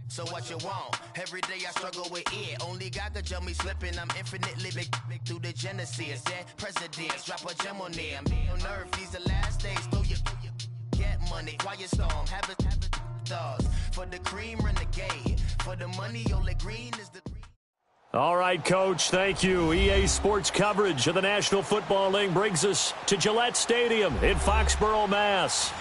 So what you want? Every day I struggle with it. Only God could tell me slipping. I'm infinitely big through the Genesis. Dead presidents, drop a gem on them. On earth, these the last days. Throw your get money, quiet storm. Have it thoughts. For the cream, renegade. For the money, only green is the. All right, Coach, thank you. EA Sports coverage of the National Football League brings us to Gillette Stadium in Foxborough, Mass.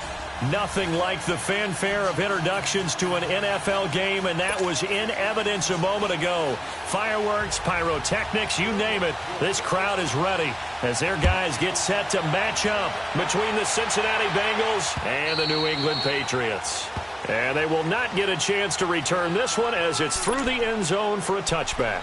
Nothing like the fanfare of introductions to an NFL game, and that was in evidence a moment ago. Fireworks, pyrotechnics, you name it. This crowd is ready as their guys get set to match up between the Cincinnati Bengals and the New England Patriots. And they will not get a chance to return this one as it's through the end zone for a touchback.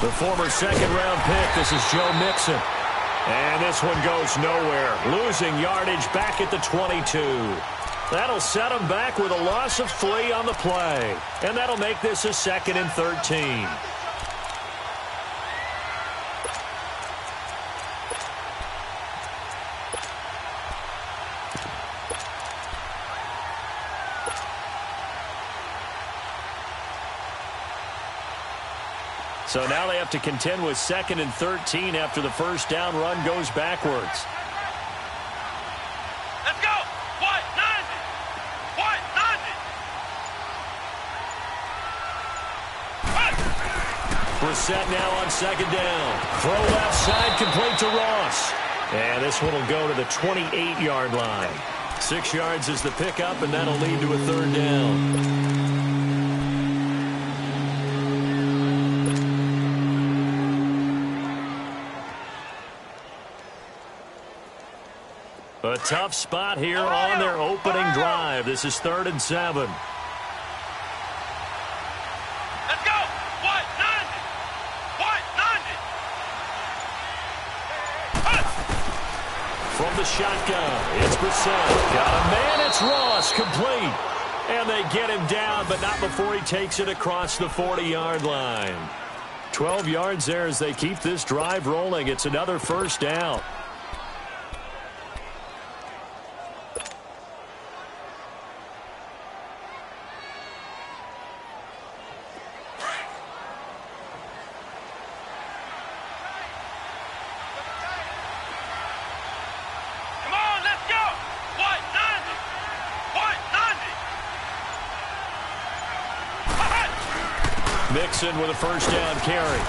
The former second-round pick, this is Joe Mixon. And this one goes nowhere. Losing yardage back at the 22. That'll set him back with a loss of 3 on the play. And that'll make this a 2nd and 13. So now they have to contend with 2nd and 13 after the first down run goes backwards. Let's go! White 90! White 90! Brissett now on 2nd down. Throw left side, complete to Ross. And this one will go to the 28-yard line. 6 yards is the pickup, and that'll lead to a 3rd down. A tough spot here on their opening drive. This is 3rd and 7. Let's go! White 90! White 90! From the shotgun, it's Brissett. Got a man, it's Ross, complete. And they get him down, but not before he takes it across the 40-yard line. 12 yards there as they keep this drive rolling. It's another 1st down. Mixon with a 1st down carry.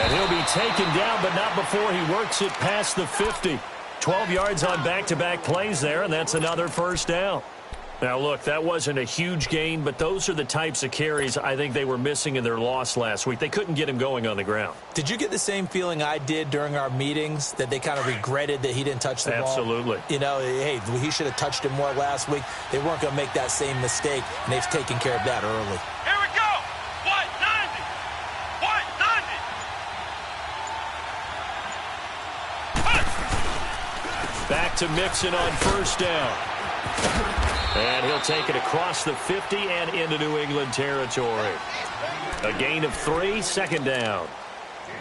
And he'll be taken down, but not before he works it past the 50. 12 yards on back-to-back plays there, and that's another 1st down. Now, look, that wasn't a huge gain, but those are the types of carries I think they were missing in their loss last week. They couldn't get him going on the ground. Did you get the same feeling I did during our meetings, that they kind of regretted that he didn't touch the ball? Absolutely. You know, hey, he should have touched it more last week. They weren't going to make that same mistake, and they've taken care of that early. Here we go! White 90! White 90! Back to Mixon on 1st down. And he'll take it across the 50 and into New England territory. A gain of 3, 2nd down.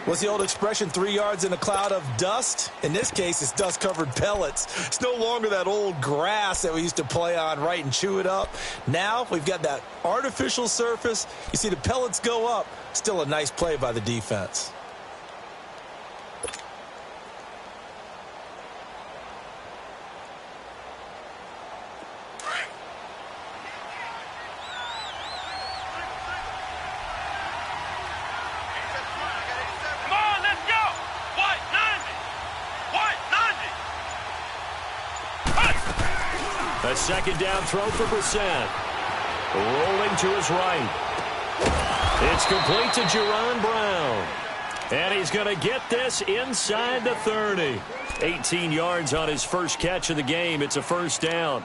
What's the old expression, 3 yards in a cloud of dust? In this case, it's dust-covered pellets. It's no longer that old grass that we used to play on, right, and chew it up. Now we've got that artificial surface. You see the pellets go up. Still a nice play by the defense. A 2nd down throw for Brissett. Rolling to his right. It's complete to Jerron Brown. And he's going to get this inside the 30. 18 yards on his first catch of the game. It's a first down.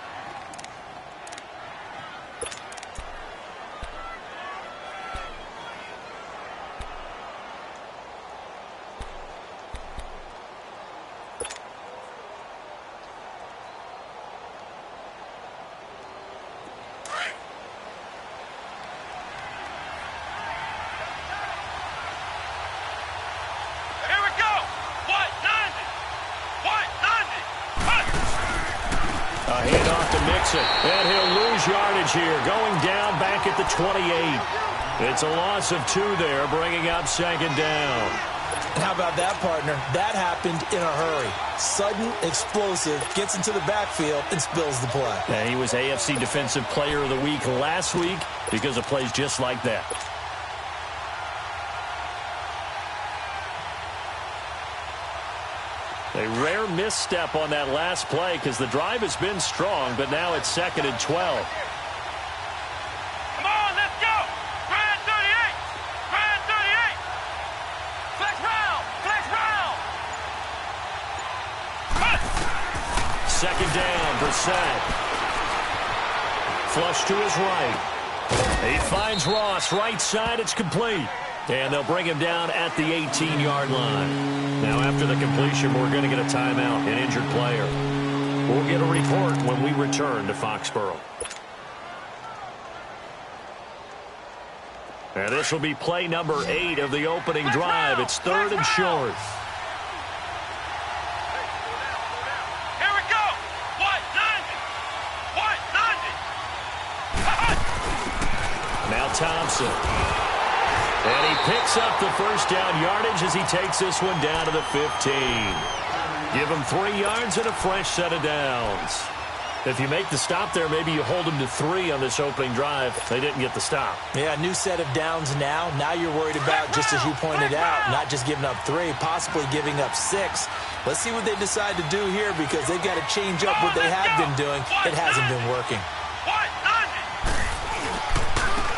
And he'll lose yardage here, going down back at the 28. It's a loss of 2 there, bringing up second down. And how about that, partner? That happened in a hurry. Sudden, explosive, gets into the backfield, and spills the play. And he was AFC Defensive Player of the Week last week because of plays just like that. A rare misstep on that last play because the drive has been strong, but now it's 2nd and 12. Come on, let's go! Grand 38! Grand 38! Flex round! Flex round! Cut! 2nd down, Brissett. Flush to his right. He finds Ross, right side, it's complete. And they'll bring him down at the 18-yard line. Now, after the completion, we're going to get a timeout, an injured player. We'll get a report when we return to Foxborough. And this will be play number 8 of the opening drive. It's 3rd and short. Here we go! What? 90! What? 90! Now Thompson. And he picks up the first down yardage as he takes this one down to the 15. Give him 3 yards and a fresh set of downs. If you make the stop there, maybe you hold them to 3 on this opening drive. They didn't get the stop. Yeah, new set of downs now. Now you're worried about, just as you pointed out, not just giving up 3, possibly giving up 6. Let's see what they decide to do here because they've got to change up what they have been doing. It hasn't been working.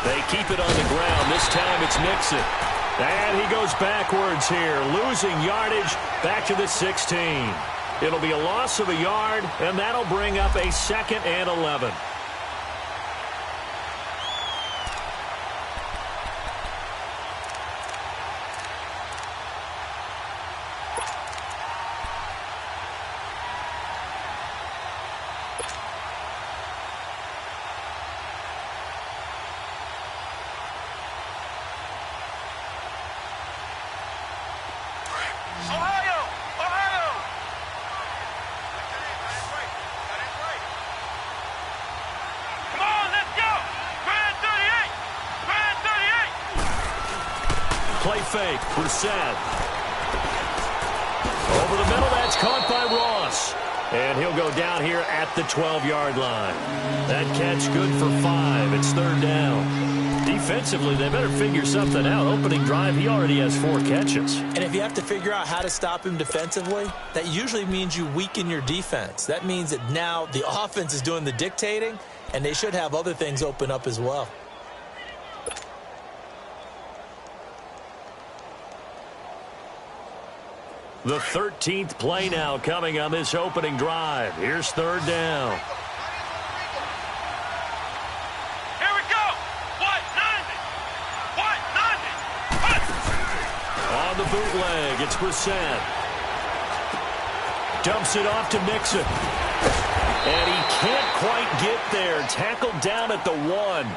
They keep it on the ground. This time it's Mixon. And he goes backwards here, losing yardage back to the 16. It'll be a loss of a yard, and that'll bring up a 2nd and 11. Play fake, Brissett. Over the middle, that's caught by Ross. And he'll go down here at the 12-yard line. That catch good for 5. It's 3rd down. Defensively, they better figure something out. Opening drive, he already has 4 catches. And if you have to figure out how to stop him defensively, that usually means you weaken your defense. That means that now the offense is doing the dictating, and they should have other things open up as well. The 13th play now coming on this opening drive. Here's 3rd down. Here we go! What? 90! What? 90! What? On the bootleg, it's Brissett. Dumps it off to Mixon. And he can't quite get there. Tackled down at the 1.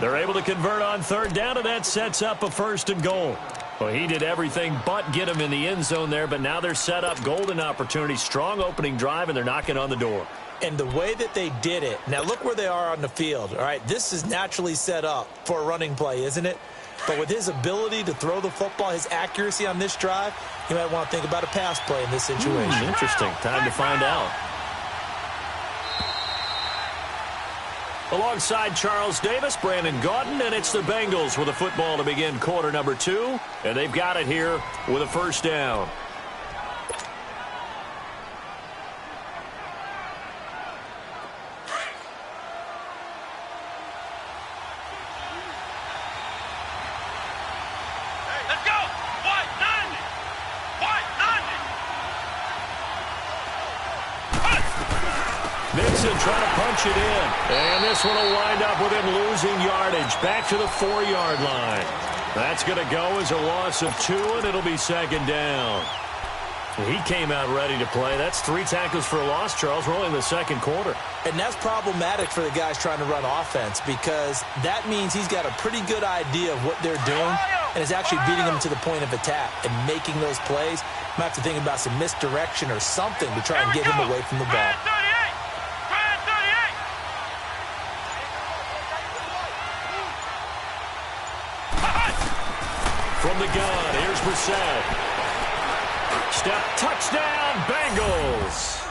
They're able to convert on 3rd down, and that sets up a 1st and goal. Well, he did everything but get him in the end zone there, but now they're set up. Golden opportunity, strong opening drive, and they're knocking on the door. And the way that they did it, now look where they are on the field. All right, this is naturally set up for a running play, isn't it? But with his ability to throw the football, his accuracy on this drive, you might want to think about a pass play in this situation. Interesting. Time to find out. Alongside Charles Davis, Brandon Gaudin, and it's the Bengals with a football to begin quarter number 2. And they've got it here with a 1st down. Let's go! What? 90! Mixon trying to punch it in. And this one will wind up with him losing yardage. Back to the 4-yard line. That's going to go as a loss of 2, and it'll be second down. He came out ready to play. That's 3 tackles for a loss, Charles. We're only in the second quarter. And that's problematic for the guys trying to run offense because that means he's got a pretty good idea of what they're doing and is actually beating them to the point of attack and making those plays. Might have to think about some misdirection or something to try and get him away from the ball. From the gun, here's Brissett. Step, touchdown, Bengals.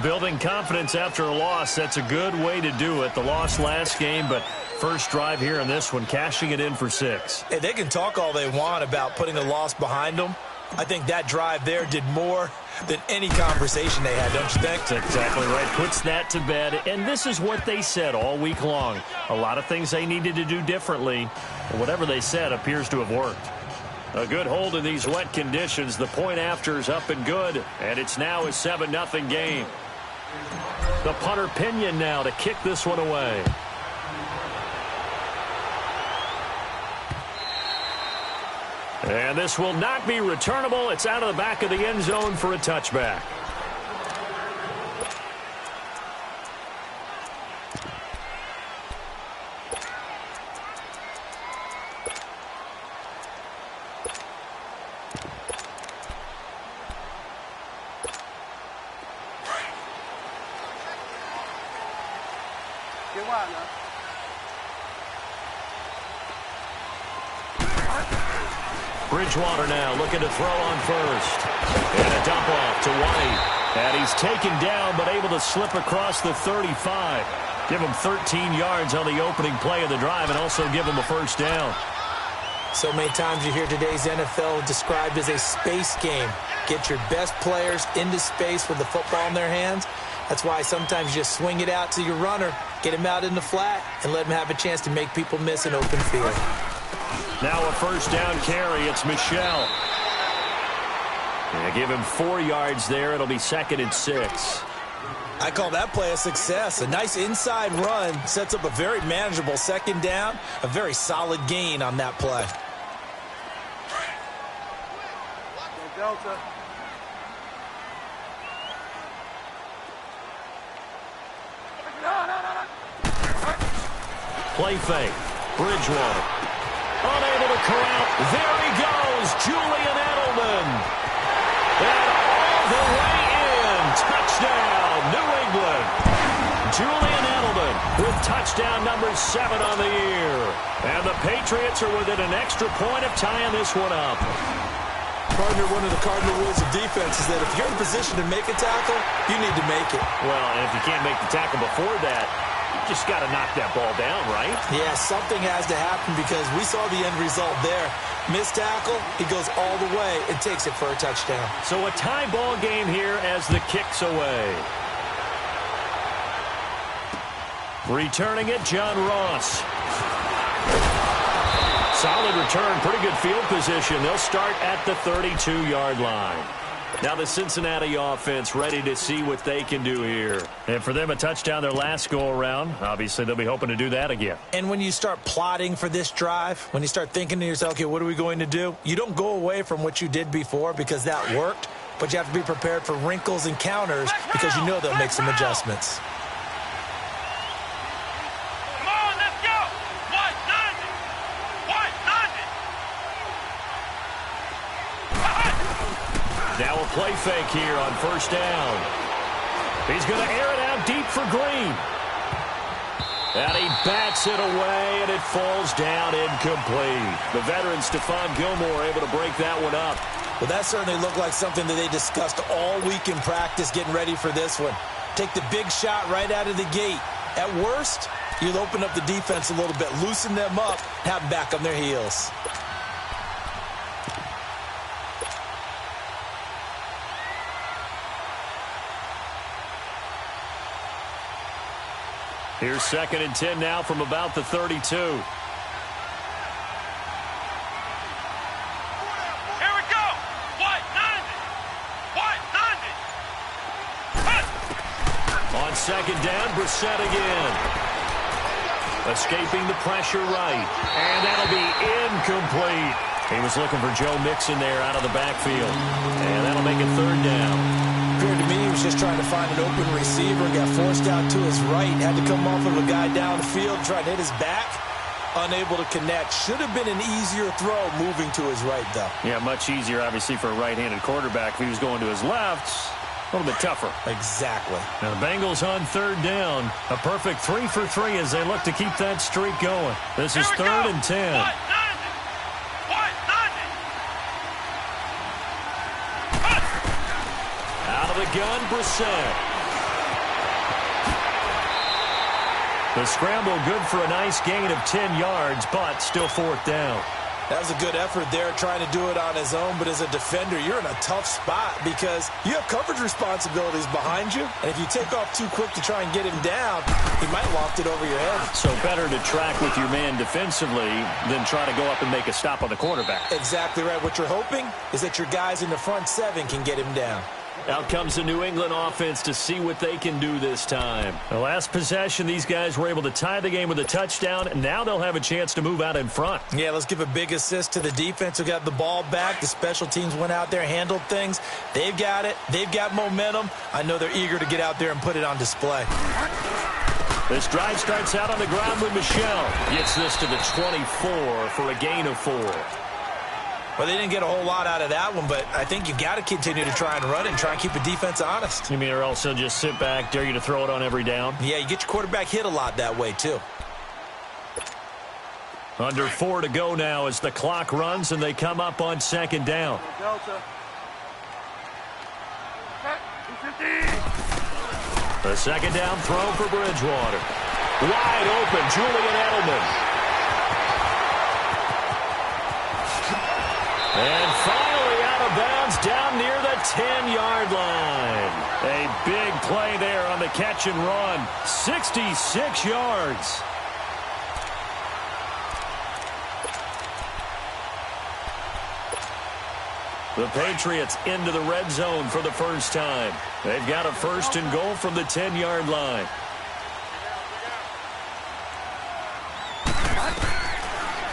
Building confidence after a loss, that's a good way to do it. The loss last game, but first drive here in this one, cashing it in for 6. Hey, they can talk all they want about putting a loss behind them. I think that drive there did more than any conversation they had, don't you think? That's exactly right. Puts that to bed, and this is what they said all week long. A lot of things they needed to do differently. Whatever they said appears to have worked. A good hold in these wet conditions. The point after is up and good, and it's now a 7-0 game. The punter Pinion now to kick this one away. And this will not be returnable. It's out of the back of the end zone for a touchback. Bridgewater now looking to throw on first. And a dump off to White. And he's taken down but able to slip across the 35. Give him 13 yards on the opening play of the drive and also give him a first down. So many times you hear today's NFL described as a space game. Get your best players into space with the football in their hands. That's why sometimes you just swing it out to your runner, get him out in the flat, and let him have a chance to make people miss an open field. Now a first down carry. It's Michel. Give him 4 yards there. It'll be 2nd and 6. I call that play a success. A nice inside run sets up a very manageable second down. A very solid gain on that play. Delta. Play fake. Bridgewater. Unable to corral. There he goes. Julian Edelman. And all the way in. Touchdown, New England. Julian Edelman with touchdown number 7 on the year. And the Patriots are within an extra point of tying this one up. Partner, one of the cardinal rules of defense is that if you're in position to make a tackle, you need to make it. Well, and if you can't make the tackle before that, you just got to knock that ball down, right? Yeah, something has to happen because we saw the end result there. Missed tackle, he goes all the way and takes it for a touchdown. So a tie ball game here as the kick's away. Returning it, John Ross. Solid return, pretty good field position. They'll start at the 32-yard line. Now the Cincinnati offense ready to see what they can do here. And for them, a touchdown their last go-around. Obviously, they'll be hoping to do that again. And when you start plotting for this drive, when you start thinking to yourself, okay, what are we going to do? You don't go away from what you did before because that worked, but you have to be prepared for wrinkles and counters because you know they'll make some adjustments. Now a play fake here on first down. He's going to air it out deep for Green. And he bats it away, and it falls down incomplete. The veteran Stephon Gilmore able to break that one up. Well, that certainly looked like something that they discussed all week in practice getting ready for this one. Take the big shot right out of the gate. At worst, you'll open up the defense a little bit, loosen them up, have them back on their heels. Here's 2nd and 10 now from about the 32. Here we go. White 90. White 90. On On second down, Brissett again. Escaping the pressure right. And that'll be incomplete. He was looking for Joe Mixon there out of the backfield. And that'll make it third down. Appeared to me he was just trying to find an open receiver and got forced out to his right. Had to come off of a guy down the field, try to hit his back. Unable to connect. Should have been an easier throw moving to his right, though. Yeah, much easier, obviously, for a right-handed quarterback. If he was going to his left, a little bit tougher. Exactly. Now the Bengals on third down. A perfect 3 for 3 as they look to keep that streak going. This is third and 10. Out of the gun, Brissett. The scramble good for a nice gain of 10 yards, but still fourth down. That was a good effort there, trying to do it on his own. But as a defender, you're in a tough spot because you have coverage responsibilities behind you. And if you take off too quick to try and get him down, he might loft it over your head. So better to track with your man defensively than try to go up and make a stop on the quarterback. Exactly right. What you're hoping is that your guys in the front seven can get him down. Out comes the New England offense to see what they can do this time. The last possession, these guys were able to tie the game with a touchdown, and now they'll have a chance to move out in front. Yeah, let's give a big assist to the defense who got the ball back. The special teams went out there, handled things. They've got it. They've got momentum. I know they're eager to get out there and put it on display. This drive starts out on the ground with Michel. Gets this to the 24 for a gain of 4. Well, they didn't get a whole lot out of that one, but I think you got to continue to try and run it and try and keep the defense honest. You mean or also just sit back, dare you to throw it on every down? Yeah, you get your quarterback hit a lot that way, too. Under 4 to go now as the clock runs and they come up on second down. Delta. The second down throw for Bridgewater. Wide open, Julian Edelman. And finally out of bounds down near the 10-yard line. A big play there on the catch and run. 66 yards. The Patriots into the red zone for the first time. They've got a first and goal from the 10-yard line.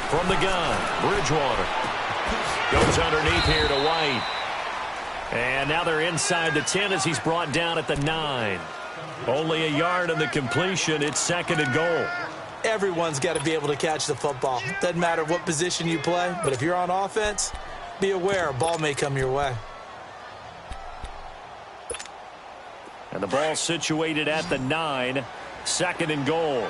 From the gun, Bridgewater. Goes underneath here to White. And now they're inside the 10 as he's brought down at the 9. Only a yard on the completion. It's second and goal. Everyone's got to be able to catch the football. Doesn't matter what position you play, but if you're on offense, be aware a ball may come your way. And the ball situated at the 9. Second and goal.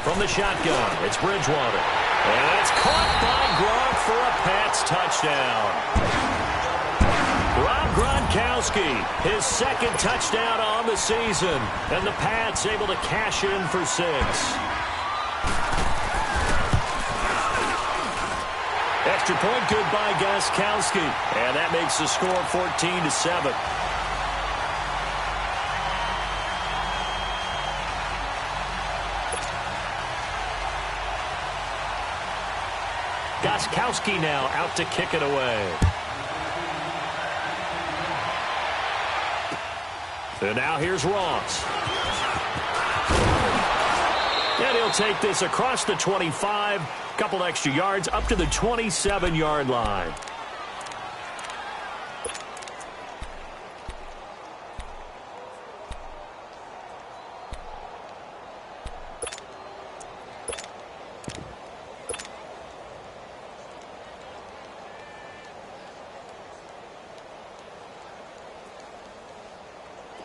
From the shotgun, it's Bridgewater. And it's caught by Gronk for a Pats touchdown. Rob Gronkowski, his second touchdown on the season. And the Pats able to cash in for 6. Extra point good by Gostkowski. And that makes the score 14-7. Gostkowski now out to kick it away. And now here's Ross. And he'll take this across the 25. Couple extra yards up to the 27-yard line.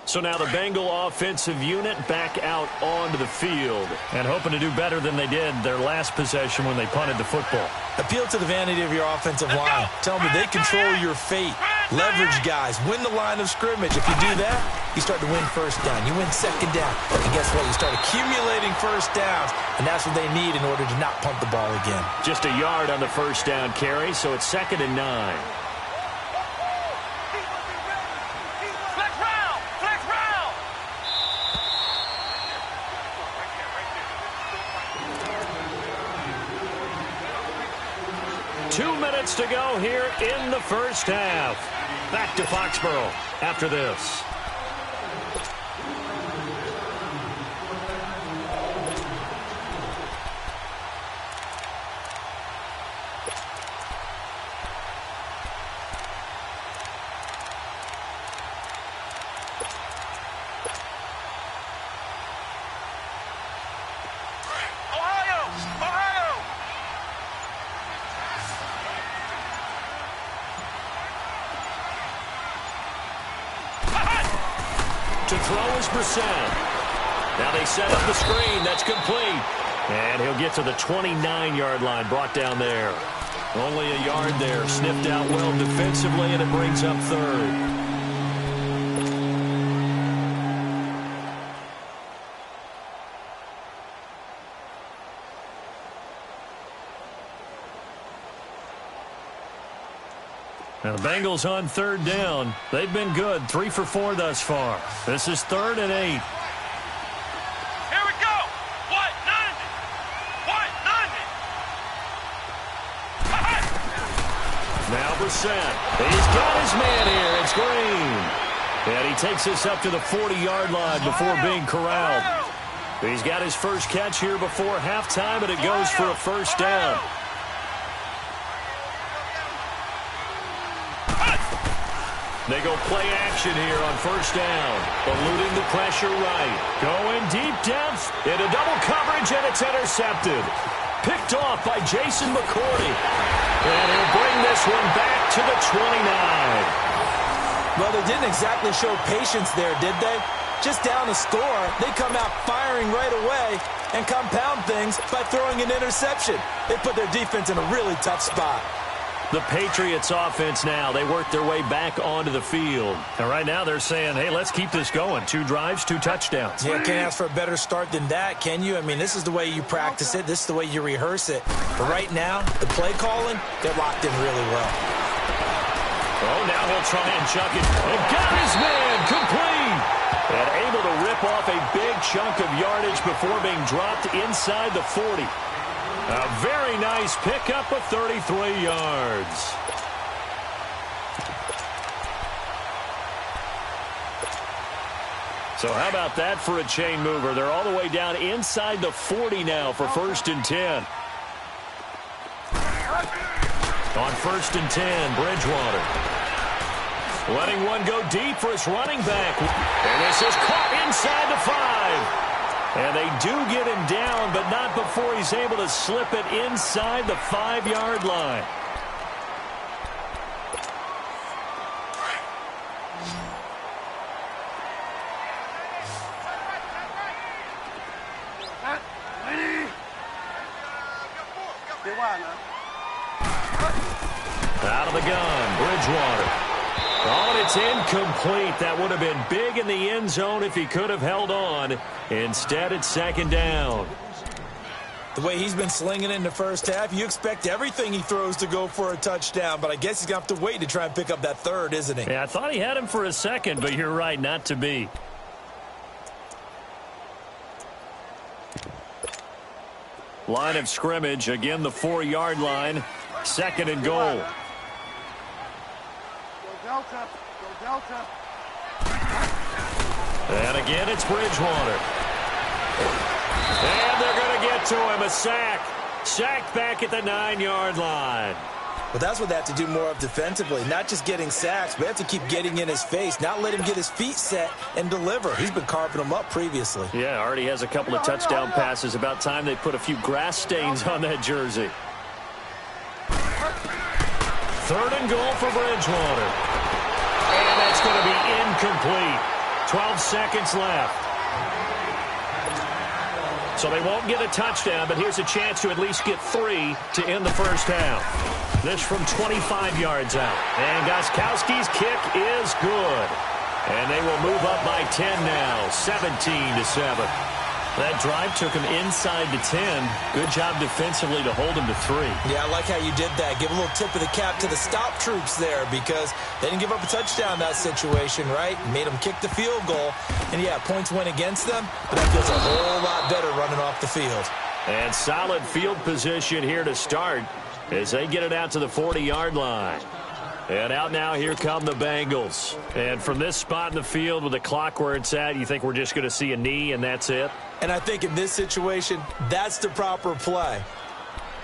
So now the Bengal offensive unit back out onto the field and hoping to do better than they did their last possession when they punted the football. Appeal to the vanity of your offensive line. Tell them they control your fate. Leverage guys. Win the line of scrimmage. If you do that, you start to win first down. You win second down. And guess what? You start accumulating first downs, and that's what they need in order to not punt the ball again. Just a yard on the first down carry, so it's second and 9. 2 minutes to go here in the first half. Back to Foxborough after this. To throw is Brissett. Now they set up the screen. That's complete. And he'll get to the 29-yard line, brought down there. Only a yard there. Sniffed out well defensively, and it brings up third. Now the Bengals on third down. They've been good, 3 for 4 thus far. This is 3rd and 8. Here we go. What? 90. What? 90. Now Brissett. He's got his man here. It's Green. And he takes us up to the 40-yard line before being corralled. He's got his first catch here before halftime, and it goes for a first down. They go play action here on first down. Eluding the pressure right. Going deep depth into double coverage, and it's intercepted. Picked off by Jason McCourty. And he'll bring this one back to the 29. Well, they didn't exactly show patience there, did they? Just down a score, they come out firing right away and compound things by throwing an interception. They put their defense in a really tough spot. The Patriots offense now, they work their way back onto the field. And right now they're saying, hey, let's keep this going. 2 drives, 2 touchdowns. Yeah, can't ask for a better start than that, can you? I mean, this is the way you practice it. This is the way you rehearse it. But right now, the play calling, they're locked in really well. Oh, now he'll try and chuck it. And got his man complete. And able to rip off a big chunk of yardage before being dropped inside the 40. A very nice pickup of 33 yards. So how about that for a chain mover? They're all the way down inside the 40 now for 1st and 10. On 1st and 10, Bridgewater. Letting one go deep for his running back. And this is caught inside the 5. And they do get him down, but not before he's able to slip it inside the 5-yard line. Out of the gun, Bridgewater. Oh, and it's incomplete. That would have been big in the end zone if he could have held on. Instead, it's 2nd down. The way he's been slinging it in the first half, you expect everything he throws to go for a touchdown, but I guess he's going to have to wait to try and pick up that 3rd, isn't he? Yeah, I thought he had him for a second, but you're right, not to be. Line of scrimmage, again the 4-yard line, 2nd and goal. Delta. Go Delta. And again, it's Bridgewater. And they're going to get to him. A sack. Sacked back at the 9-yard line. Well, that's what they have to do more of defensively. Not just getting sacks, but they have to keep getting in his face. Not let him get his feet set and deliver. He's been carving them up previously. Yeah, already has a couple of touchdown passes. About time they put a few grass stains on that jersey. 3rd and goal for Bridgewater. And that's going to be incomplete. 12 seconds left. So they won't get a touchdown, but here's a chance to at least get 3 to end the first half. This from 25 yards out. And Gostkowski's kick is good. And they will move up by 10 now, 17-7. That drive took him inside the 10. Good job defensively to hold him to 3. Yeah, I like how you did that. Give a little tip of the cap to the stop troops there because they didn't give up a touchdown in that situation, right? Made them kick the field goal. And, yeah, points went against them, but that feels a whole lot better running off the field. And solid field position here to start. as they get it out to the 40-yard line. And out now, here come the Bengals. And from this spot in the field with the clock where it's at, you think we're just going to see a knee and that's it? And I think in this situation, that's the proper play.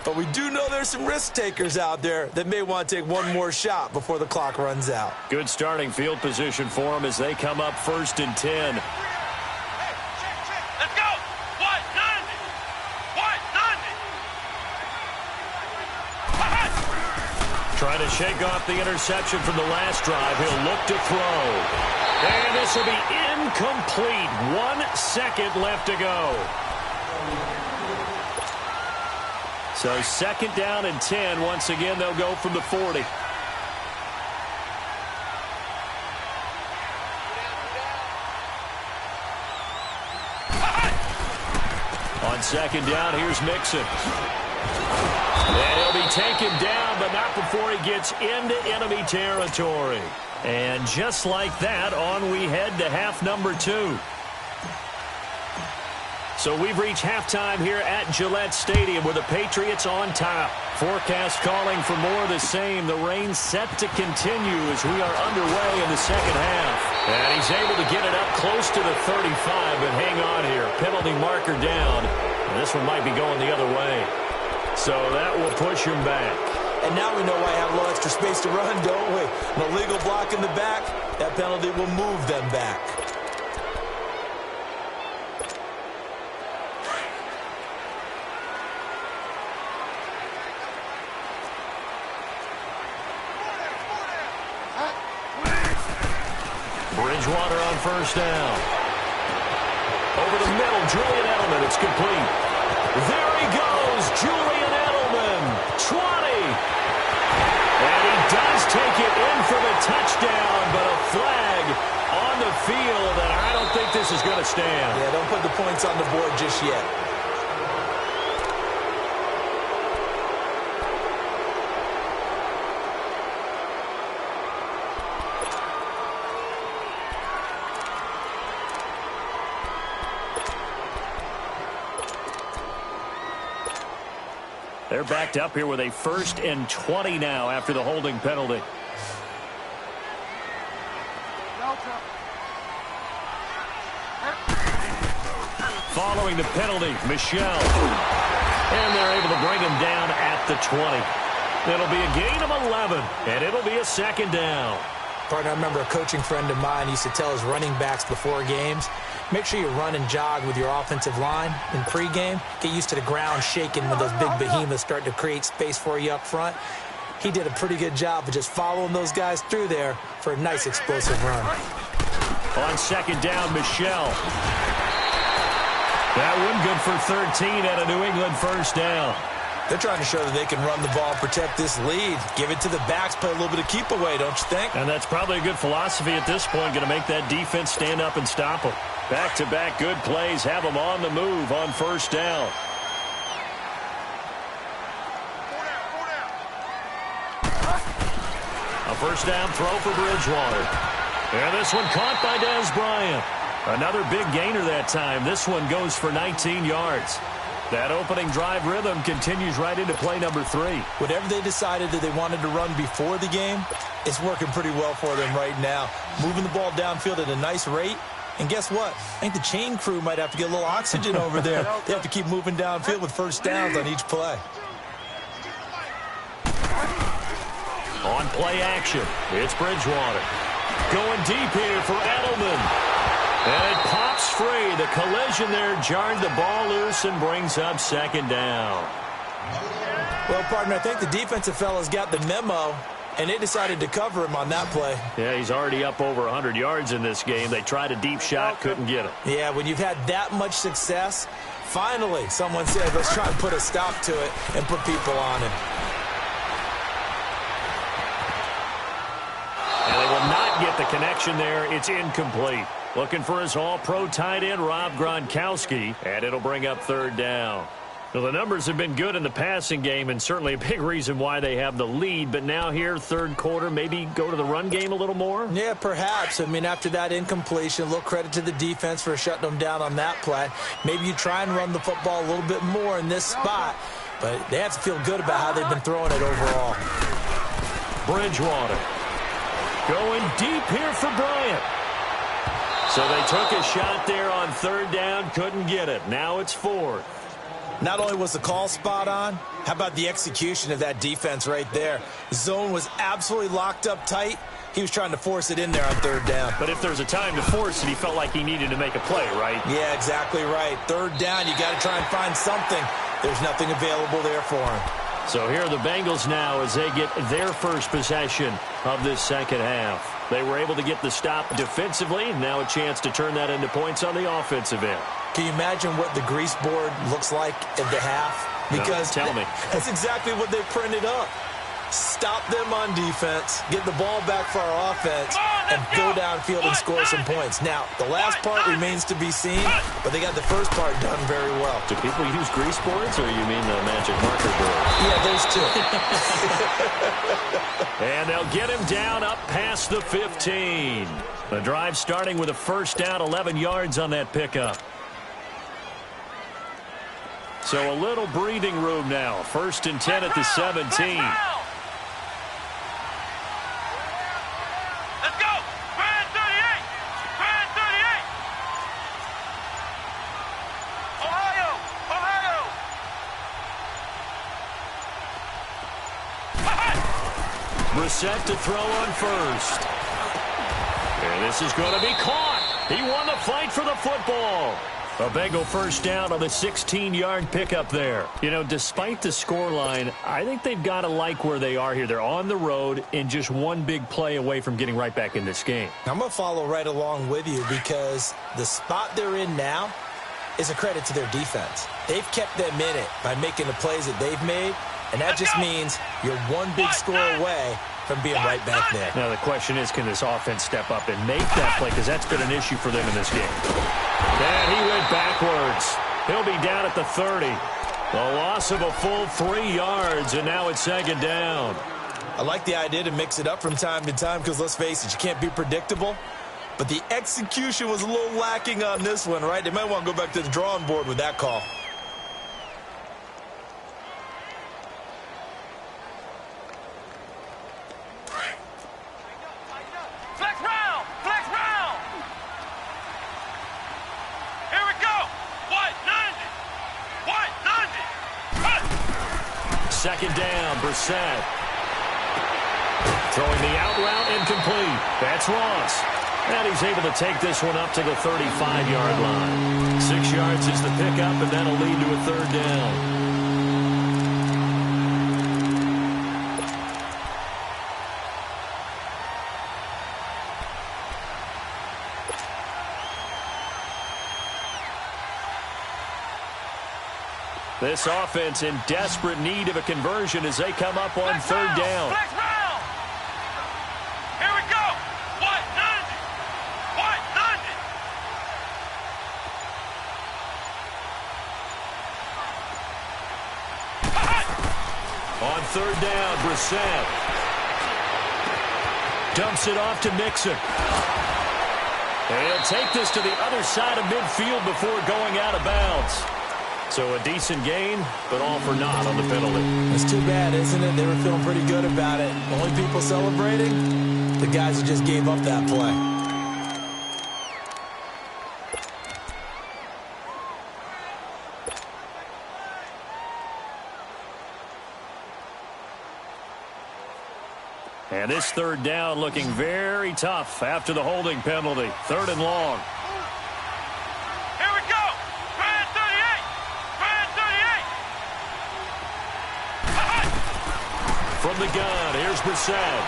But we do know there's some risk takers out there that may want to take one more shot before the clock runs out. Good starting field position for them as they come up 1st and 10. Let's go! What? None! What? None! Trying to shake off the interception from the last drive. He'll look to throw. And this will be incomplete. 1 second left to go. So 2nd down and 10. Once again, they'll go from the 40. On 2nd down, here's Mixon. And he'll be taken down, but not before he gets into enemy territory. And just like that, on we head to half number 2. So we've reached halftime here at Gillette Stadium with the Patriots on top. Forecast calling for more of the same. The rain set to continue as we are underway in the second half. And he's able to get it up close to the 35, but hang on here. Penalty marker down. And this one might be going the other way. So that will push him back. And now we know why I have a little extra space to run, don't we? No legal block in the back. That penalty will move them back. Bridgewater on 1st down. Over the middle, Julian Edelman. It's complete. There he goes, Julian Edelman. 20. And he does take it in for the touchdown, but a flag on the field, and I don't think this is going to stand. Yeah, don't put the points on the board just yet. They're backed up here with a 1st and 20 now after the holding penalty. Following the penalty, Michel. And they're able to bring him down at the 20. It'll be a gain of 11, and it'll be a 2nd down. Partner, I remember a coaching friend of mine used to tell his running backs before games, make sure you run and jog with your offensive line in pregame. Get used to the ground shaking when those big behemoths start to create space for you up front. He did a pretty good job of just following those guys through there for a nice explosive run. On 2nd down, Michel. That one good for 13 at a New England 1st down. They're trying to show that they can run the ball and protect this lead. Give it to the backs, play a little bit of keep away, don't you think? And that's probably a good philosophy at this point, going to make that defense stand up and stop them. Back-to-back good plays have them on the move on 1st down. A 1st down throw for Bridgewater. And this one caught by Dez Bryant. Another big gainer that time. This one goes for 19 yards. That opening drive rhythm continues right into play number 3. Whatever they decided that they wanted to run before the game, it's working pretty well for them right now. Moving the ball downfield at a nice rate. And guess what? I think the chain crew might have to get a little oxygen over there. They have to keep moving downfield with 1st downs on each play. On play action, it's Bridgewater. Going deep here for Edelman. And it pops free. The collision there jarred the ball loose and brings up 2nd down. Well, partner, I think the defensive fellas got the memo, and they decided to cover him on that play. Yeah, he's already up over 100 yards in this game. They tried a deep shot, couldn't get him. Yeah, when you've had that much success, finally someone said, let's try and put a stop to it and put people on him. And they will not get the connection there. It's incomplete. Looking for his all-pro tight end, Rob Gronkowski, and it'll bring up 3rd down. Well, the numbers have been good in the passing game, and certainly a big reason why they have the lead. But now here, 3rd quarter, maybe go to the run game a little more? Yeah, perhaps. I mean, after that incompletion, a little credit to the defense for shutting them down on that play. Maybe you try and run the football a little bit more in this spot. but they have to feel good about how they've been throwing it overall. Bridgewater going deep here for Bryant. So they took a shot there on third down, couldn't get it. Now it's fourth. Not only was the call spot on, how about the execution of that defense right there? The zone was absolutely locked up tight. He was trying to force it in there on third down. But if there's a time to force it, he felt like he needed to make a play, right? Yeah, exactly right. Third down, you got to try and find something. There's nothing available there for him. So here are the Bengals now as they get their first possession of this second half. They were able to get the stop defensively. Now a chance to turn that into points on the offensive end. Can you imagine what the grease board looks like at the half? Because no, tell me. That's exactly what they printed up. Stop them on defense, get the ball back for our offense, and go downfield and score some points. Now, the last part remains to be seen, but they got the first part done very well. Do people use grease boards, or you mean the magic marker board? Yeah, those two. And they'll get him down up past the 15. The drive starting with a first down, 11 yards on that pickup. So a little breathing room now. First and 10 at the 17. Let's go! Brand 38! Brand 38! Ohio! Ohio! Brissett to throw on first. And this is going to be caught. He won the fight for the football. A Bengal first down on the 16-yard pickup there. You know, despite the scoreline, I think they've got to like where they are here. They're on the road and just one big play away from getting right back in this game. I'm going to follow right along with you because the spot they're in now is a credit to their defense. They've kept them in it by making the plays that they've made, and that just means you're one big score away from being right back there. Now, the question is, can this offense step up and make that play? Because that's been an issue for them in this game. And he went backwards. He'll be down at the 30. The loss of a full 3 yards, and now it's second down. I like the idea to mix it up from time to time because, let's face it, you can't be predictable. But the execution was a little lacking on this one, right? They might want to go back to the drawing board with that call. Flex round! Flex round! Here we go! White 90! White 90! Second down, Brissett. Throwing the out route incomplete. That's Ross. And he's able to take this one up to the 35-yard line. 6 yards is the pickup, and that'll lead to a third down. This offense in desperate need of a conversion as they come up on third down. Flex round! Here we go! White 90! White 90! On third down, Brissett dumps it off to Mixon. And he'll take this to the other side of midfield before going out of bounds. So a decent gain, but all for naught on the penalty. It's too bad, isn't it? They were feeling pretty good about it. The only people celebrating, the guys who just gave up that play. And this third down looking very tough after the holding penalty. Third and long. Here we go! Brand 38! Brand 38! From the gun, here's Brissett.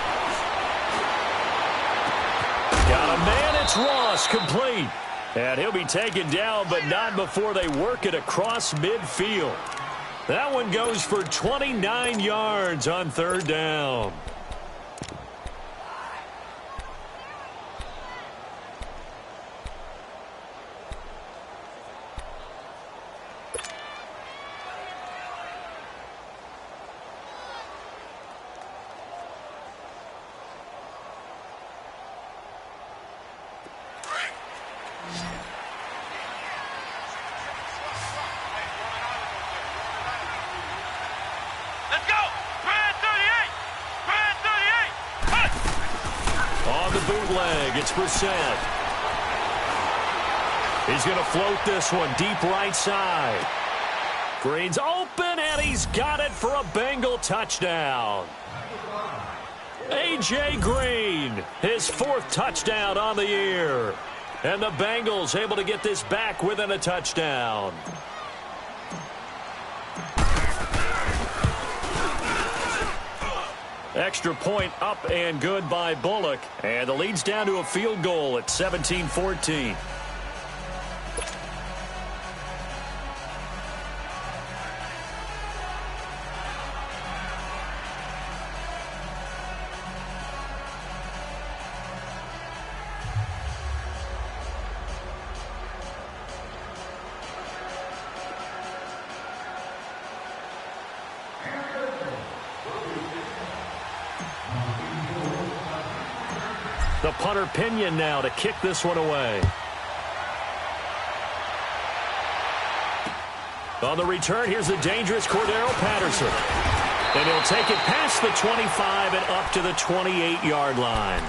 Got a man, it's Ross, complete. And he'll be taken down, but not before they work it across midfield. That one goes for 29 yards on third down. Let's go. Man 38. Man 38. Push. On the bootleg, it's Brissett. He's going to float this one deep right side. Green's open, and he's got it for a Bengal touchdown. A.J. Green, his 4th touchdown on the year. And the Bengals able to get this back within a touchdown. Extra point up and good by Bullock. And the lead's down to a field goal at 17-14. The punter Pinion now to kick this one away. On the return, here's the dangerous Cordero Patterson. And he'll take it past the 25 and up to the 28-yard line.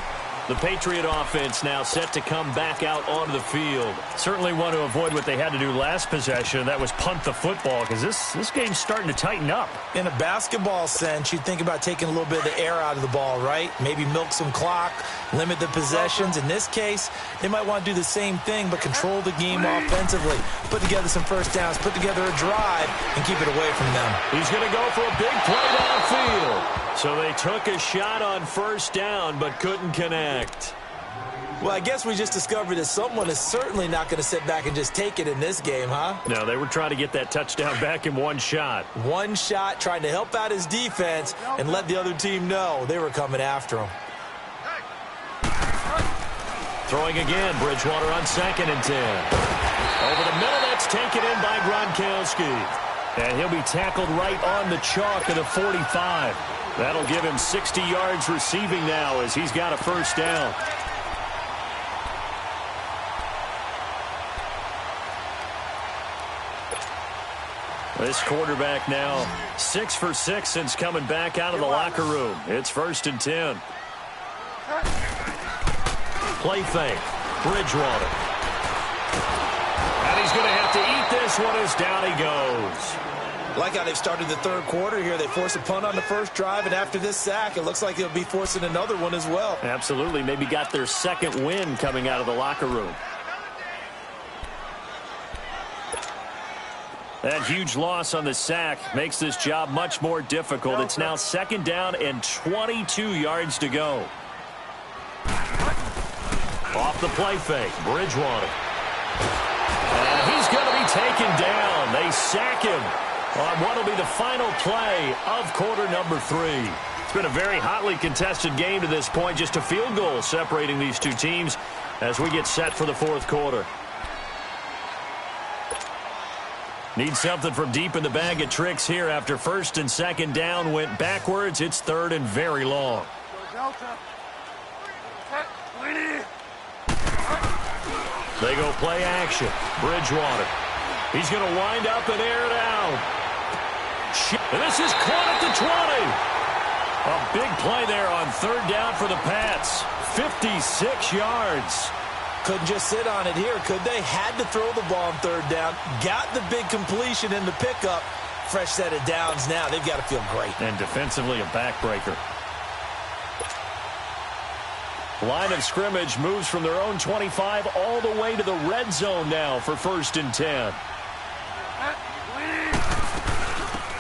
The Patriot offense now set to come back out onto the field. Certainly want to avoid what they had to do last possession. That was punt the football, because this game's starting to tighten up. In a basketball sense, you think about taking a little bit of the air out of the ball, right? Maybe milk some clock, limit the possessions. In this case, they might want to do the same thing, but control the game offensively. Put together some first downs, put together a drive, and keep it away from them. He's going to go for a big play downfield. So they took a shot on first down, but couldn't connect. Well, I guess we just discovered that someone is certainly not going to sit back and just take it in this game, huh? No, they were trying to get that touchdown back in one shot. One shot, trying to help out his defense and let the other team know they were coming after him. Throwing again, Bridgewater on 2nd and 10. Over the middle, that's taken in by Gronkowski. And he'll be tackled right on the chalk of the 45. That'll give him 60 yards receiving now as he's got a first down. This quarterback now 6 for 6 since coming back out of the locker room. It's 1st and 10. Play fake. Bridgewater. And he's going to have to eat this one as down he goes. Like how they've started the third quarter here. They force a punt on the first drive, and after this sack, it looks like they'll be forcing another one as well. Absolutely. Maybe got their 2nd win coming out of the locker room. That huge loss on the sack makes this job much more difficult. It's now 2nd down and 22 yards to go. Off the play fake, Bridgewater. And he's going to be taken down. They sack him on what will be the final play of quarter number 3. It's been a very hotly contested game to this point. Just a field goal separating these two teams as we get set for the 4th quarter. Need something from deep in the bag of tricks here after 1st and 2nd down went backwards. It's 3rd and very long. They go play action. Bridgewater. He's going to wind up and air it out. And this is caught at the 20. A big play there on 3rd down for the Pats. 56 yards. Couldn't just sit on it here, could they? Had to throw the ball on 3rd down. Got the big completion in the pickup. Fresh set of downs now. They've got to feel great. And defensively, a backbreaker. Line of scrimmage moves from their own 25 all the way to the red zone now for 1st and 10.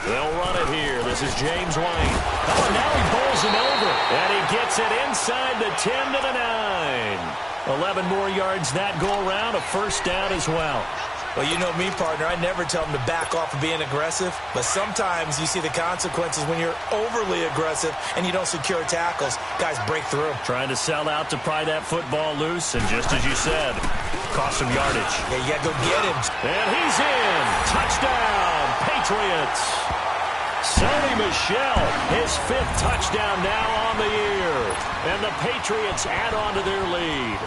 They'll run it here. This is James White. Oh, and now he bowls him over. And he gets it inside the 10 to the 9. 11 more yards that go around. A first down as well. Well, you know me, partner. I never tell them to back off of being aggressive. But sometimes you see the consequences when you're overly aggressive and you don't secure tackles. Guys break through. Trying to sell out to pry that football loose. And just as you said, cost some yardage. Yeah, you got to go get him. And he's in. Touchdown, Patriots. Sonny Michel, his 5th touchdown now on the year. And the Patriots add on to their lead.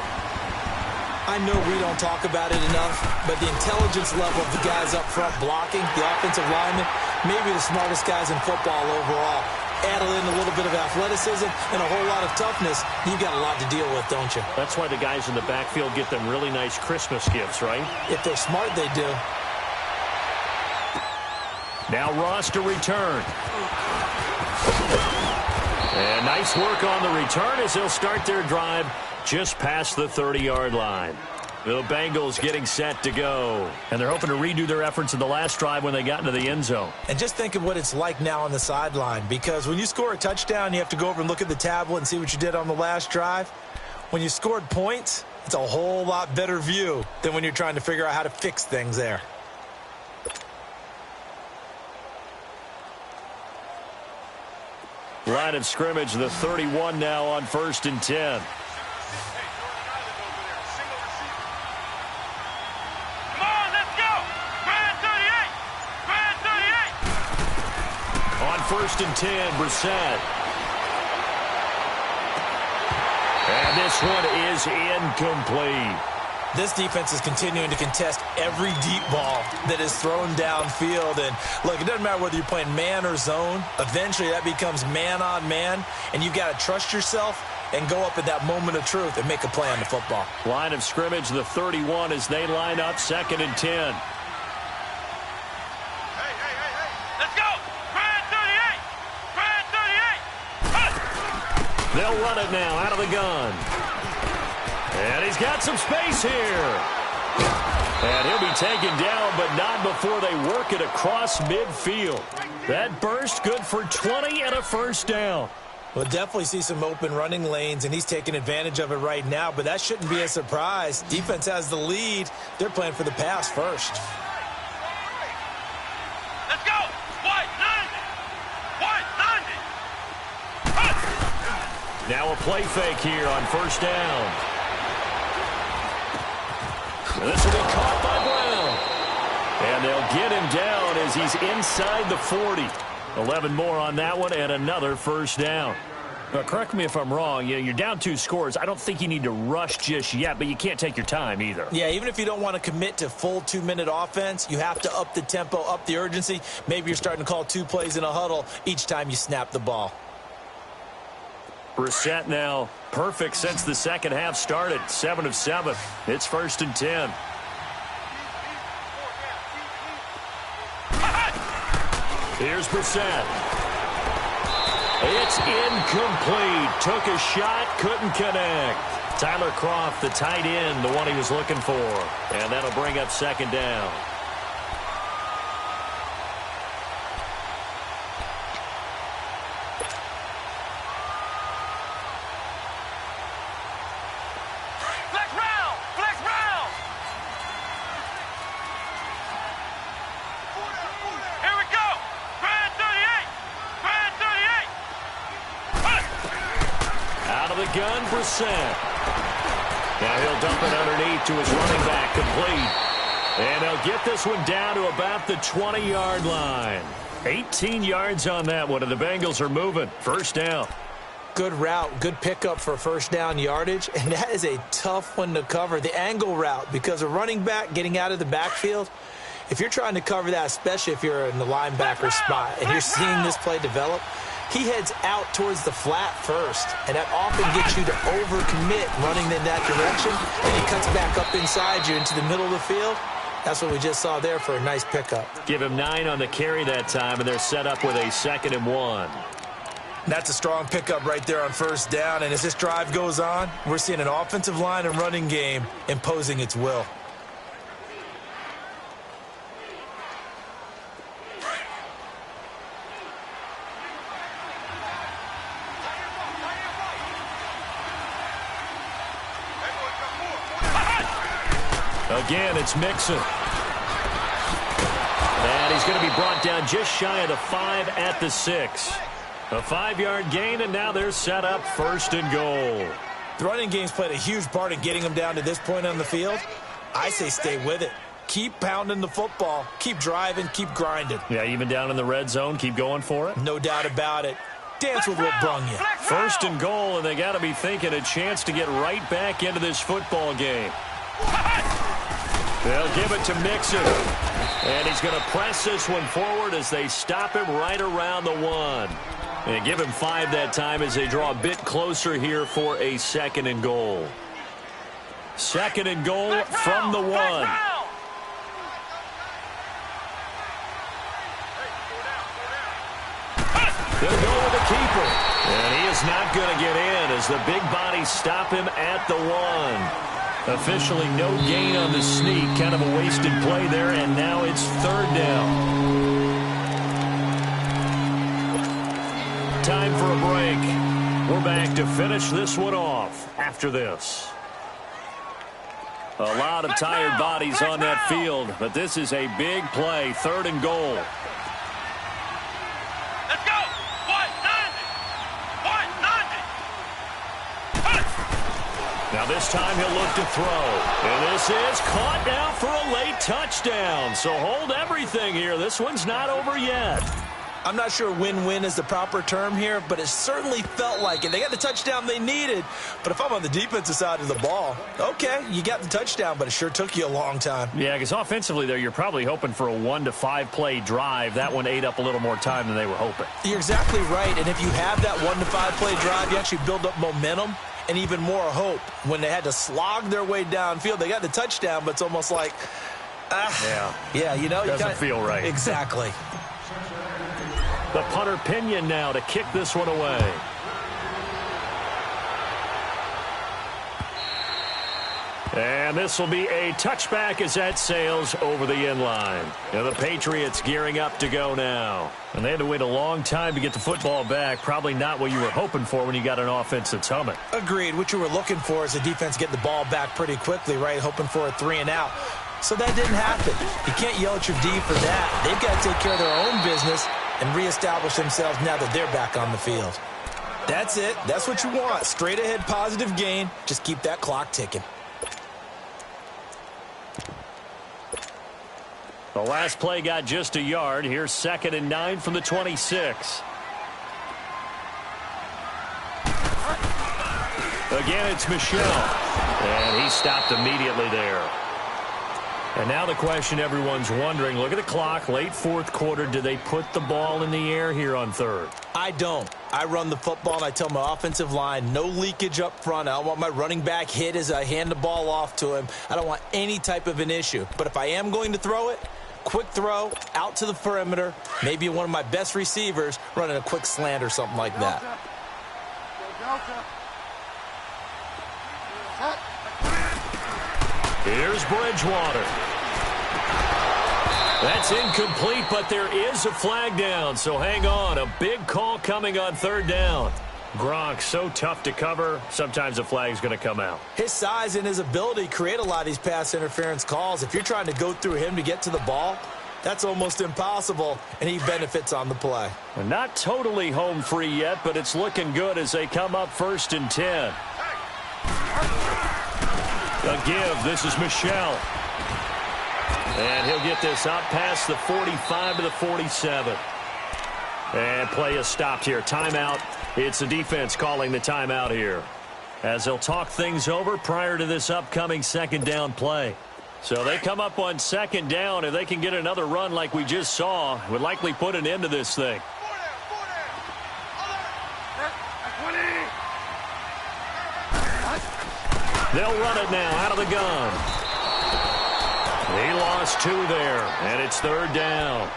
I know we don't talk about it enough, but the intelligence level of the guys up front blocking, the offensive linemen, maybe the smartest guys in football overall. Add in a little bit of athleticism and a whole lot of toughness, you've got a lot to deal with, don't you? That's why the guys in the backfield get them really nice Christmas gifts, right? If they're smart, they do. Now Ross to return. And nice work on the return as they'll start their drive just past the 30-yard line. The Bengals getting set to go. And they're hoping to redo their efforts in the last drive when they got into the end zone. And just think of what it's like now on the sideline, because when you score a touchdown, you have to go over and look at the tablet and see what you did on the last drive. When you scored points, it's a whole lot better view than when you're trying to figure out how to fix things there. Line of scrimmage, the 31 now on 1st and 10. On 1st and 10, Brissett. And this one is incomplete. This defense is continuing to contest every deep ball that is thrown downfield. And, look, it doesn't matter whether you're playing man or zone. Eventually, that becomes man on man, and you've got to trust yourself and go up at that moment of truth and make a play on the football. Line of scrimmage, the 31, as they line up 2nd and 10. They'll run it now out of the gun. And he's got some space here. And he'll be taken down, but not before they work it across midfield. That burst good for 20 and a first down. We'll definitely see some open running lanes, and he's taking advantage of it right now, but that shouldn't be a surprise. Defense has the lead. They're playing for the pass first. Let's go! White 90! Now a play fake here on 1st down. This will be caught by Brown. And they'll get him down as he's inside the 40. 11 more on that one and another 1st down. Now, correct me if I'm wrong. You're down 2 scores. I don't think you need to rush just yet, but you can't take your time either. Yeah, even if you don't want to commit to full 2-minute offense, you have to up the tempo, up the urgency. Maybe you're starting to call 2 plays in a huddle each time you snap the ball. Brissett now perfect since the second half started. 7 of 7. It's 1st and 10. Here's Brissett. It's incomplete. Took a shot, couldn't connect. Tyler Kroft, the tight end, the one he was looking for. And that'll bring up 2nd down. Gun, Brissett. Now he'll dump it underneath to his running back, complete. And they'll get this one down to about the 20-yard line. 18 yards on that one, and the Bengals are moving. 1st down. Good route, good pickup for 1st down yardage, and that is a tough one to cover. The angle route, because a running back getting out of the backfield, if you're trying to cover that, especially if you're in the linebacker spot and you're seeing this play develop, he heads out towards the flat first, and that often gets you to overcommit running in that direction, and he cuts back up inside you into the middle of the field. That's what we just saw there for a nice pickup. Give him 9 on the carry that time, and they're set up with a 2nd and 1. That's a strong pickup right there on 1st down, and as this drive goes on, we're seeing an offensive line and running game imposing its will. Again, it's Mixon. And he's going to be brought down just shy of the 5 at the 6. A 5-yard gain, and now they're set up 1st and goal. The running game's played a huge part in getting them down to this point on the field. I say stay with it. Keep pounding the football. Keep driving. Keep grinding. Yeah, even down in the red zone, keep going for it. No doubt about it. Dance with what brung you. 1st and goal, and they got to be thinking a chance to get right back into this football game. They'll give it to Mixon. And he's going to press this one forward as they stop him right around the 1. And give him 5 that time as they draw a bit closer here for a 2nd and goal. 2nd and goal from the 1. They'll go with the keeper. And he is not going to get in as the big bodies stop him at the 1. Officially no gain on the sneak. Kind of a wasted play there, and now it's 3rd down. Time for a break. We're back to finish this one off after this. A lot of tired bodies on that field, but this is a big play. 3rd and goal. Let's go! 190! Now this time he'll look to throw. And this is caught now for a late touchdown. So hold everything here. This one's not over yet. I'm not sure win-win is the proper term here, but it certainly felt like it. They got the touchdown they needed, but if I'm on the defensive side of the ball, okay, you got the touchdown, but it sure took you a long time. Yeah, because offensively there, you're probably hoping for a 1 to 5 play drive. That one ate up a little more time than they were hoping. You're exactly right, and if you have that 1 to 5 play drive, you actually build up momentum and even more hope. When they had to slog their way downfield, they got the touchdown, but it's almost like, yeah, you know, doesn't feel right. Exactly. The punter Pinion now to kick this one away. And this will be a touchback as that sails over the end line. And the Patriots gearing up to go now. And they had to wait a long time to get the football back. Probably not what you were hoping for when you got an offense that's humming. Agreed. What you were looking for is the defense get the ball back pretty quickly, right? Hoping for a 3 and out. So that didn't happen. You can't yell at your D for that. They've got to take care of their own business and reestablish themselves now that they're back on the field. That's it. That's what you want. Straight ahead positive gain. Just keep that clock ticking. The last play got just a yard. Here's 2nd and 9 from the 26. Again, it's Michel. And he stopped immediately there. And now the question everyone's wondering, look at the clock, late 4th quarter. Do they put the ball in the air here on 3rd? I don't. I run the football, and I tell my offensive line, no leakage up front. I don't want my running back hit as I hand the ball off to him. I don't want any type of an issue. But if I am going to throw it, quick throw, out to the perimeter, maybe one of my best receivers running a quick slant or something like that. Here's Bridgewater. That's incomplete, but there is a flag down, so hang on. A big call coming on 3rd down. Gronk, so tough to cover. Sometimes a flag's going to come out. His size and his ability create a lot of these pass interference calls. If you're trying to go through him to get to the ball, that's almost impossible, and he benefits on the play. Not totally home free yet, but it's looking good as they come up 1st and 10. A give. This is Michel. And he'll get this up past the 45 to the 47. And play is stopped here. Timeout. It's the defense calling the timeout here, as they'll talk things over prior to this upcoming 2nd down play. So they come up on 2nd down. If they can get another run like we just saw, would likely put an end to this thing. They'll run it now out of the gun. He lost 2 there, and it's 3rd down.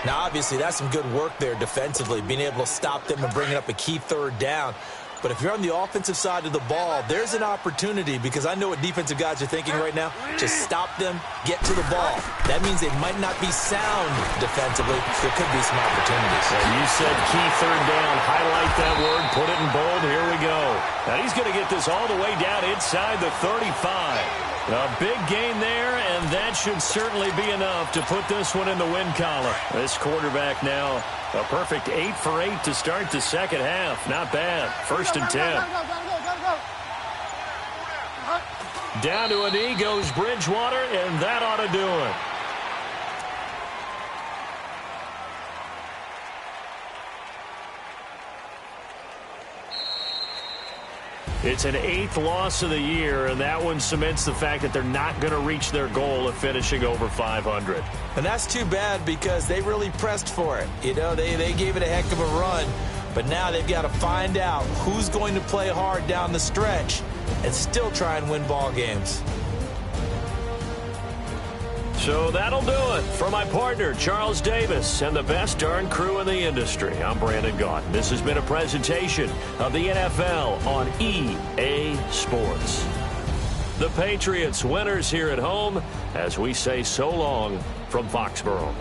Now, obviously, that's some good work there defensively, being able to stop them and bringing up a key 3rd down. But if you're on the offensive side of the ball, there's an opportunity, because I know what defensive guys are thinking right now. Just stop them, get to the ball. That means they might not be sound defensively. There could be some opportunities. And you said key 3rd down. Highlight that word. Put it in bold. Here we go. Now he's going to get this all the way down inside the 35. A big gain there, and that should certainly be enough to put this one in the win column. This quarterback now, a perfect 8 for 8 to start the 2nd half. Not bad. 1st and 10. Down to a knee goes Bridgewater, and that ought to do it. It's an 8th loss of the year, and that one cements the fact that they're not going to reach their goal of finishing over 500. And that's too bad because they really pressed for it. You know, they gave it a heck of a run, but now they've got to find out who's going to play hard down the stretch and still try and win ball games. So that'll do it. For my partner, Charles Davis, and the best darn crew in the industry, I'm Brandon Gaudin. This has been a presentation of the NFL on EA Sports. The Patriots winners here at home as we say so long from Foxborough.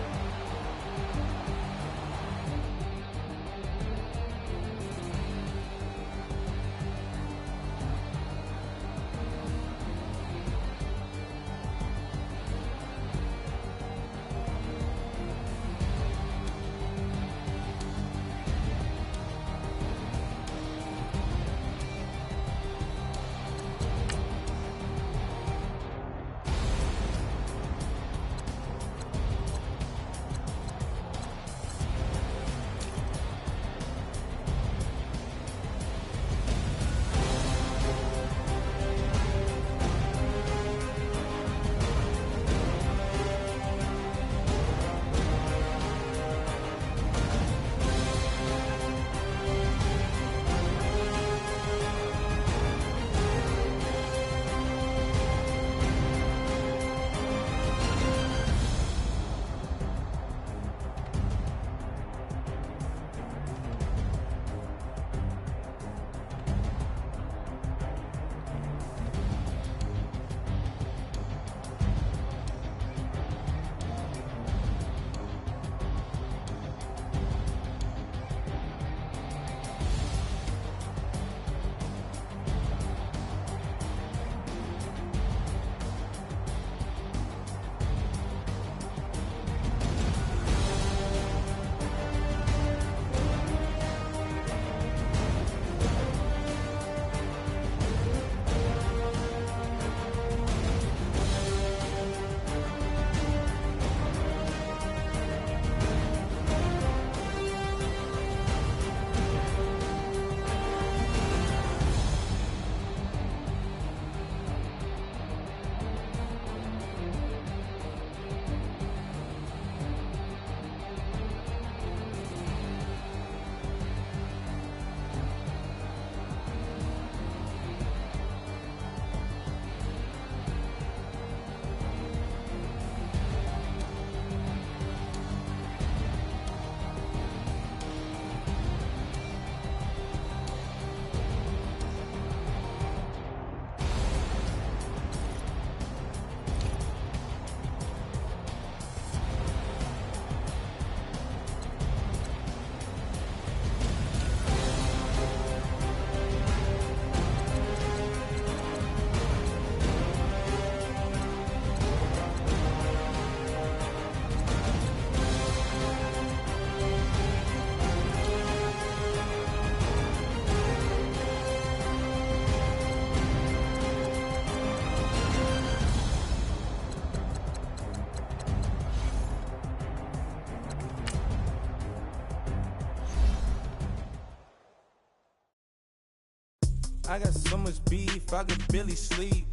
I got so much beef, I could barely sleep.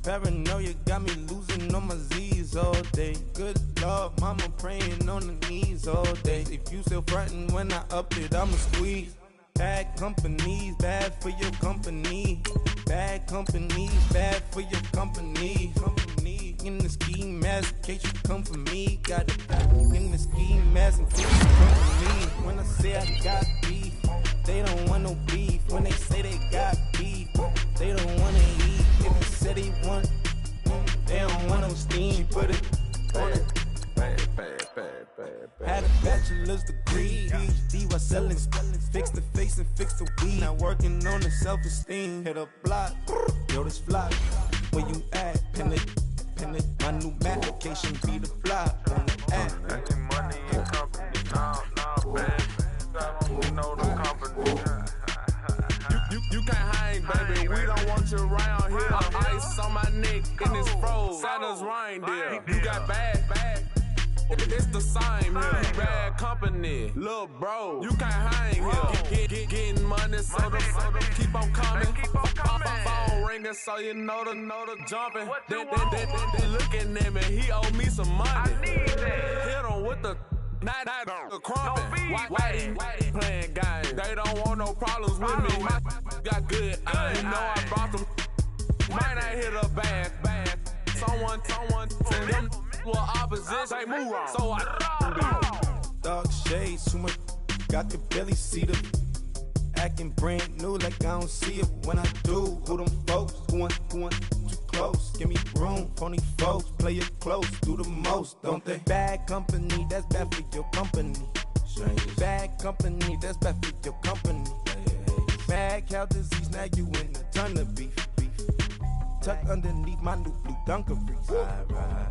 Paranoia got me losing on my Z's all day. Good Lord, mama praying on the knees all day. If you still frontin' when I up it, I'ma squeeze. Bad companies, bad for your company. Bad companies, bad for your company. Company in the ski mask, in case you come for me. Got it in the ski mask, in case you come for me. When I say I got beef, they don't want no beef. When they say they got beef, they don't wanna eat. If they say they want, they don't want no steam. She put it on it. Had a bachelor's degree, PhD while selling, fix the face and fix the weed. Now working on the self-esteem. Hit a block, yo this flop. Where you at? Pin it. My new application be the flop on the app. Money in company, no, bad. I don't know the company. You can't hang, baby. We don't want you around here. Ice on my neck in this froze. Santa's reindeer. You got bad. It's the same here. You bad company, little bro. You can't hang here. Getting money, so keep on coming. just so you know the jumping. They looking at me, he owe me some money. I need that. Hit him with the not the crumping. Why they playing games? They don't want no problems with me. My got good. I know I brought them. Might not hit a bag. Someone send them to opposition. They move wrong. So I dog shades, too much. I could barely see them. Acting brand new like I don't see it when I do. Who them folks? Going too close. Give me room. Phony folks play it close. Do the most, don't they? Bad company, that's bad for your company. Bad company, that's bad for your company. Mad cow disease, now you in a ton of beef. Tucked underneath my new blue dungarees.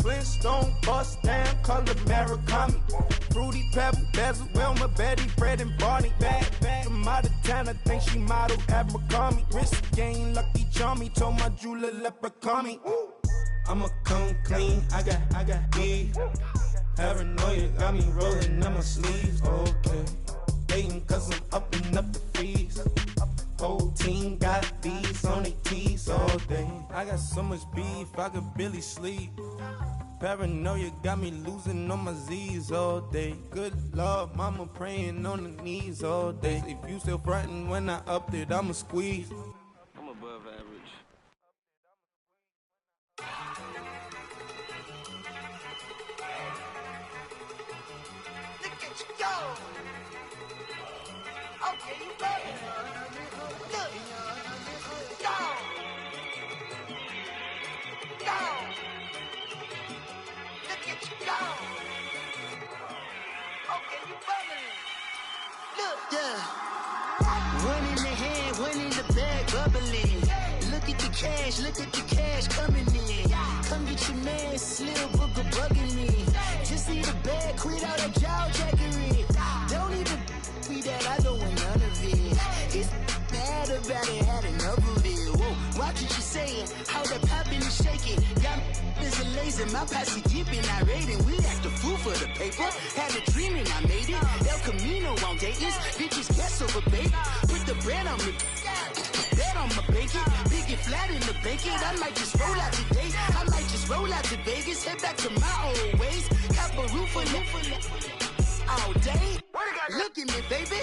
Flintstone, bust down, color Murakami. Fruity Pebble, Basil, Wilma, Betty, Fred, and Barney. Bad from out of town, I think she model Abercrombie. Wrist game, Lucky Charmy, told my jeweler leprechaun me. I'ma come clean, I got E. Paranoia got me rolling on my sleeves, okay. Hating cause I'm upping up the fees. Whole team got these on their tees all day. I got so much beef, I could barely sleep. Paranoia got me losing on my Z's all day. Good Lord, mama praying on the knees all day. If you still frontin' when I upped it, I'ma squeeze. I'm above average. Look at you go! Okay, you got it. Look! Go! Go! Look at you go! Okay, you bubbling. Look! Yeah. One in the hand, one in the bag, bubbling. Look at the cash coming in. Come get your man, Slim Booker bugging me. Just need a bag, quit all that jaw jackery. Don't even me that I don't want none of it. He's mad about it, had enough of it. Whoa, watch what you saying, how that poppin' and shaking. Got is a laser, my posse deep and irate, and we act a fool for the paper. Had a dream and I made it. El Camino on Dayton's, bitches guess over bait. Put the bread on me, bet on my bacon. Big and flat in the bacon. I might just roll out today. I might just roll out to Vegas, head back to my old ways. Cop a roof for all day. Look at me, baby.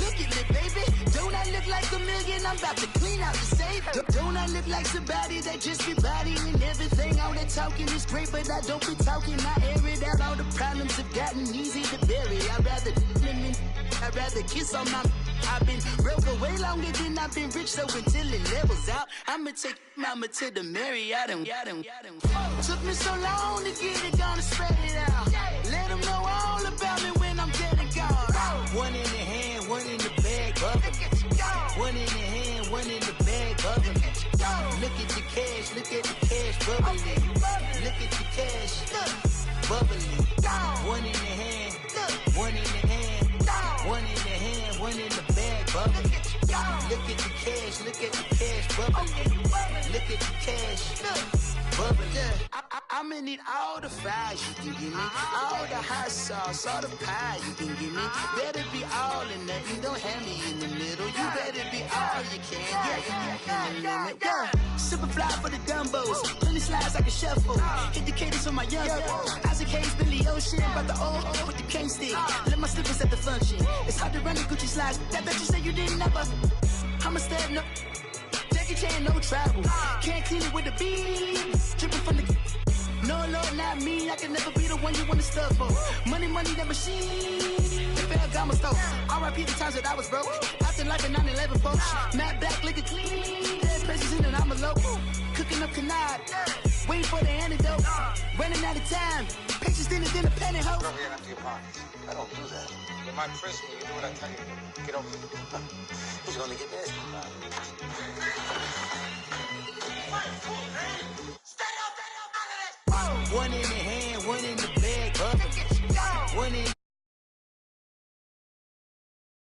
Look at me, baby. Don't I look like a million? I'm about to clean out the safe. Don't I look like somebody that just be bodying everything? All that talking is great, but I don't be talking. I air it out. All the problems have gotten easy to bury. I'd rather kiss on my. I've been broke way longer than I've been rich, so until it levels out, I'ma take mama to the Marriott and took me so long to get it, gonna spread it out. Let them know all about me when I'm dead and gone. One in the hand, one in the bag, bubbling. One in the hand, one in the bag, bubbling. Look at the cash, bubbling. Look at the cash, bubbling. One in the hand, one in the hand, one in the hand, one in the bag, bubbling. Look at the cash, bubbling. Look at the cash, bubbling. I'ma need all the fries you can give me, all the hot sauce, all the pie you can give me. Better be all in nothing, don't have me in the middle. You better be all you can. Yeah. Super fly for the dumbos, plenty slides like a shuffle. Hit the cadence on my young Isaac Hayes, Billy Ocean, about the old with the cane stick. Let my slippers at the function. It's hard to run the Gucci slides. That bet you say you didn't never. I'ma step no. Jackie Chan, no travel. Can't clean it with the beat. Dripping from the. No, Lord, not me. I can never be the one you want to stuff for. Money, that machine. If I got my stuff. R.I.P. the times that I was broke. Acting like a 9/11 folks. Matte black, liquor clean. Dead places in and I'm a local. Cooking up canard. Waiting for the antidote. Running out of time. Patience thinner than a penny hoe. Over here after your parties. I don't do that. In my prison, you do what I tell you to. Get over here. He's gonna get this. One in